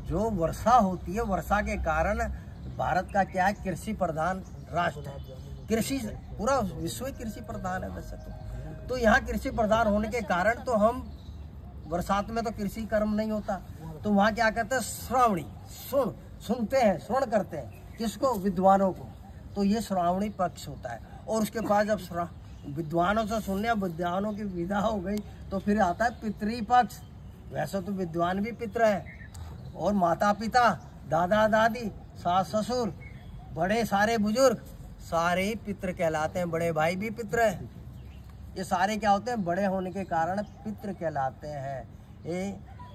जो वर्षा होती है, वर्षा के कारण भारत का क्या है, कृषि प्रधान राष्ट्र है। कृषि, पूरा विश्व कृषि प्रधान है वैसे तो यहाँ कृषि प्रधान होने के कारण तो हम बरसात में तो कृषि कर्म नहीं होता, तो वहाँ क्या कहते हैं, श्रावणी, सुनते हैं, श्रवण करते हैं, किसको, विद्वानों को। तो ये श्रावणी पक्ष होता है। और उसके बाद जब विद्वानों से सुनने, विद्वानों की विदा हो गई तो फिर आता है पितृ पक्ष। वैसे तो विद्वान भी पितृ है, और माता पिता, दादा दादी, सास ससुर, बड़े सारे बुजुर्ग सारे ही पितृ कहलाते हैं। बड़े भाई भी पितृ हैं। ये सारे क्या होते हैं, बड़े होने के कारण पितृ कहलाते हैं। ये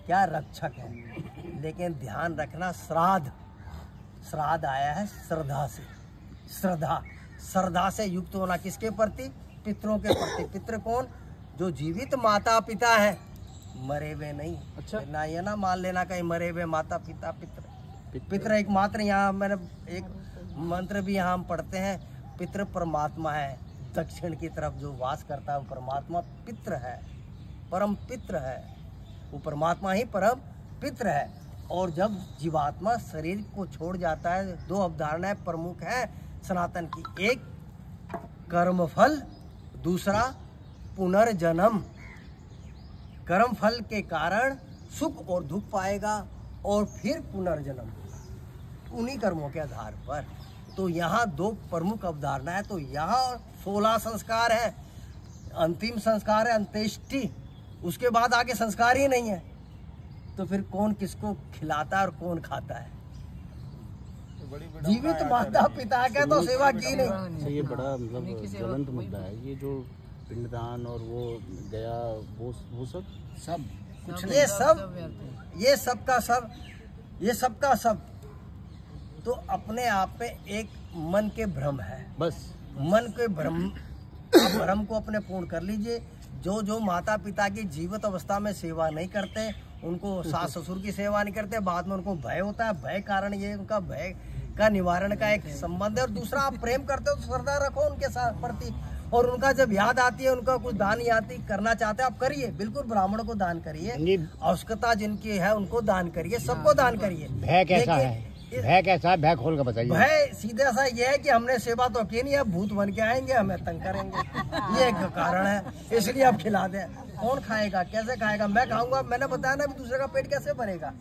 क्या, रक्षक है। लेकिन ध्यान रखना, श्राद्ध आया है श्रद्धा से। श्रद्धा से युक्त होना किसके प्रति, पितरों के प्रति। पितृ कौन, जो जीवित माता पिता है, मरे हुए नहीं। अच्छा, ना ये ना मान लेना कहीं मरे हुए माता पिता पितृ एकमात्र। यहाँ मैंने एक मंत्र भी यहाँ हम पढ़ते हैं, पितृ परमात्मा है। दक्षिण की तरफ जो वास करता है वो परमात्मा पितृ है, परम पितृ है। वो परमात्मा ही परम पितृ है। और जब जीवात्मा शरीर को छोड़ जाता है, दो अवधारणाएं प्रमुख है सनातन की, एक कर्मफल, दूसरा पुनर्जन्म। कर्म फल के कारण सुख और दुख पाएगा, और फिर पुनर्जन्म उन्हीं कर्मों के आधार पर। तो यहाँ दो प्रमुख अवधारणा है। तो यहाँ 16 संस्कार है, अंतिम संस्कार है अंत्येष्टि, उसके बाद आगे संस्कार ही नहीं है। तो फिर कौन किसको खिलाता है और कौन खाता है। जीवित माता पिता के तो सेवा की नहीं। ये बड़ा मतलब ज्वलंत मुद्दा है, ये जो पिंडदान और वो गया, वो सब कुछ नहीं, ये सब का सब तो अपने आप में एक मन के भ्रम है। बस मन के भ्रम को अपने पूर्ण कर लीजिए। जो माता पिता की जीवित अवस्था में सेवा नहीं करते, उनको सास ससुर की सेवा नहीं करते, बाद में उनको भय होता है। भय कारण ये, उनका भय का निवारण का एक संबंध है। और दूसरा, आप प्रेम करते हो तो श्रद्धा रखो उनके साथ प्रति, और उनका जब याद आती है, उनका कुछ दान याद करना चाहते हैं, आप करिए, बिल्कुल ब्राह्मण को दान करिए, आवश्यकता जिनकी है उनको दान करिए, सबको दान करिए। भय कैसा है, भय कैसा है, भय खोल कर बताइए। भय सीधा सा ये है कि हमने सेवा तो की नहीं है, भूत बन के आएंगे, हमें तंग करेंगे, ये एक कारण है, इसलिए आप खिला दें। कौन खाएगा, कैसे खाएगा, मैं खाऊंगा, मैंने बताया ना, दूसरे का पेट कैसे भरेगा।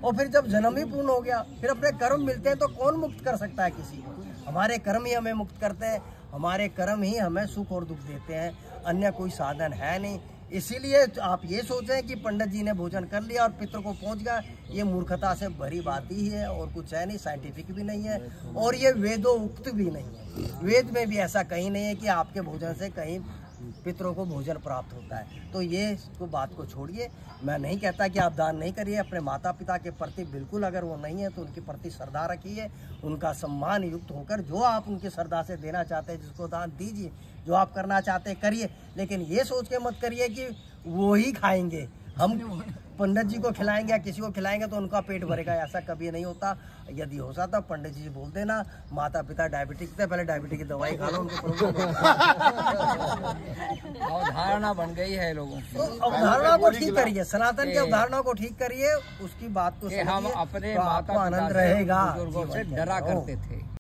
और फिर जब जन्म ही पूर्ण हो गया, फिर अपने कर्म मिलते हैं, तो कौन मुक्त कर सकता है किसी को। हमारे कर्म ही हमें मुक्त करते हैं, हमारे कर्म ही हमें सुख और दुख देते हैं, अन्य कोई साधन है नहीं। इसीलिए आप ये सोचें कि पंडित जी ने भोजन कर लिया और पितृ को पहुंच गया, ये मूर्खता से भरी बात ही है, और कुछ है नहीं, साइंटिफिक भी नहीं है, और ये वेदों उक्त भी नहीं है। वेद में भी ऐसा कहीं नहीं है कि आपके भोजन से कहीं पितरों को भोजन प्राप्त होता है। तो ये बात को छोड़िए। मैं नहीं कहता कि आप दान नहीं करिए, अपने माता पिता के प्रति बिल्कुल, अगर वो नहीं है तो उनके प्रति श्रद्धा रखिए, उनका सम्मान युक्त होकर जो आप उनकी श्रद्धा से देना चाहते हैं, जिसको दान दीजिए, जो आप करना चाहते हैं करिए। लेकिन ये सोच के मत करिए कि वो ही खाएंगे, हम पंडित जी को खिलाएंगे या किसी को खिलाएंगे तो उनका पेट भरेगा, ऐसा कभी नहीं होता। यदि हो सकता पंडित जी बोल देना, माता पिता डायबिटिक थे, पहले डायबिटिक की दवाई खा लो, उनको अवधारणा बन गई है लोगों की। तो अवधारणा को ठीक करिए, सनातन की अवधारणा को ठीक करिए, उसकी बात को हम अपने माता आनंद रहेगा। बुजुर्गों से डरा करते थे।